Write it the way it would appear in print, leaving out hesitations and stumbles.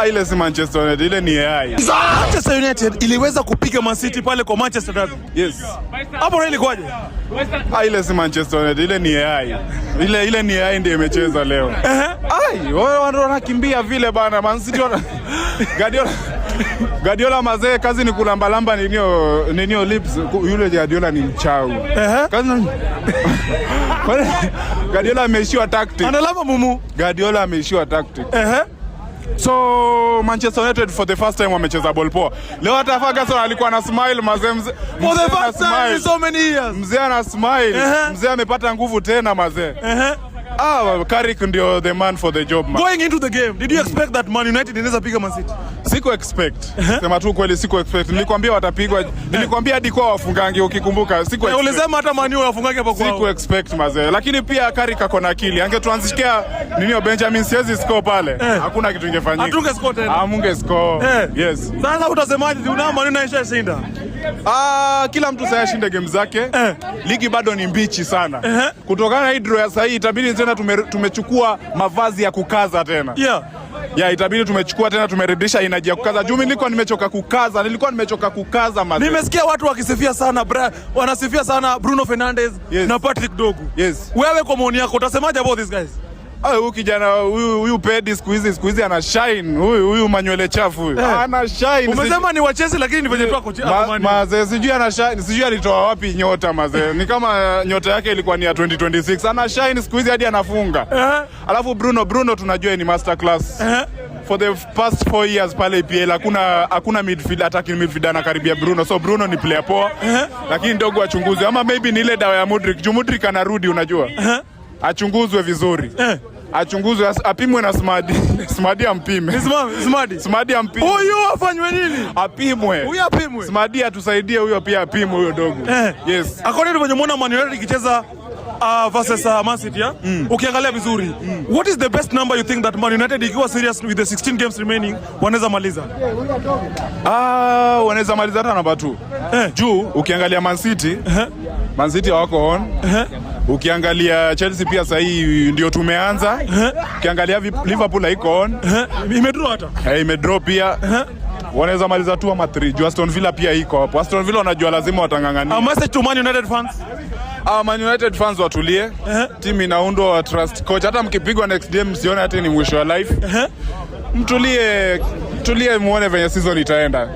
Ile si Manchester United, ile ni AI. Manchester United iliweza kupiga Man City pale kwa Manchester Derby. Yes. Hapo ile kwaje? Ile si Manchester United, ile ni AI. Ile ni AI ndiye imecheza leo. Wao wanakimbia vile bana, Man City wana Guardiola mazee, kazi ni kulambalamba ninio lips. Yule Guardiola ni mchawi. Guardiola ameishiwa tactic. Analamba mumu. Guardiola ameishiwa tactic. So Manchester United for the first time wamecheza ball poa. Leo hata Ferguson alikuwa na smile mazee. For the first time in so many years. Mzee ana smile. Mzee amepata nguvu tena mazee. Carrick ndio the man for the job man. Going into the game, did you expect that Man United inaweza piga Man City? Siko expect. Sema tu kweli siko expect. Nilikwambia watapigwa. Nilikwambia hadi kwa wafungangi ukikumbuka. Siko expect. Ulisema hata Man U wafungange hapo kwao. Siko expect mazee. Lakini pia Carrick ako na akili. Angetuanzishia Benjamin siwezi score pale. Hakuna kitu ingefanyika. Atunge score tena. Amunge score. Yes. Sasa utasemaje una Man United inashinda? Kila mtu sasa ashinde game zake. Ligi bado ni mbichi sana. Kutokana na hii draw ya sasa hii itabidi tena tumechukua mavazi ya kukaza tena. Itabidi tumechukua tena tumerudisha energy ya kukaza. Juu nilikuwa nimechoka kukaza mazee. Nimesikia watu wakisifia sana wanasifia sana Bruno Fernandes na Patrick Dogu. Yes. Wewe kwa maoni yako utasemaje about these guys? Huyu kijana huyu Pedi siku hizi ana shine. Huyu manywele chafu huyu. Ana shine. Umesema ni wachezi lakini ni venye tu ako mazee, sijui ana shine, sijui alitoa wapi nyota mazee. Ni kama nyota yake ilikuwa ni ya 2026. Ana shine siku hizi hadi anafunga. Alafu Bruno tunajua ni master class. For the past 4 years pale EPL hakuna midfield attacking midfielder na karibia Bruno. So Bruno ni player poa. Lakini ndogo achunguzwe ama maybe ni ile dawa ya Mudryk. Juu Mudryk anarudi unajua. Achunguzwe vizuri. Achunguzwe, apimwe na Smadi ampime. Smadi ampime. Huyu afanywe nini? Apimwe. Huyu apimwe. Smadi atusaidie huyo pia apimwe huyo dogo. Yes. According to venye Man United ikicheza versus Man City, ukiangalia vizuri, what is the best number you think that Man United ikiwa serious with the 16 games remaining wanaweza maliza? Wanaweza maliza hata namba 2. Juu ukiangalia Man City wako on. Ukiangalia Chelsea pia sasa hii ndio tumeanza. Ukiangalia Liverpool haiko on. Imedraw hata. Imedraw pia. Wanaweza maliza 2 ama 3. Aston Villa pia iko hapo. Aston Villa wanajua lazima watangangania. A message to Man United fans. Man United fans watulie. Timu inaundwa wa trust coach. Hata mkipigwa next game msione hata ni mwisho wa life. Mtulie muone venye season itaenda.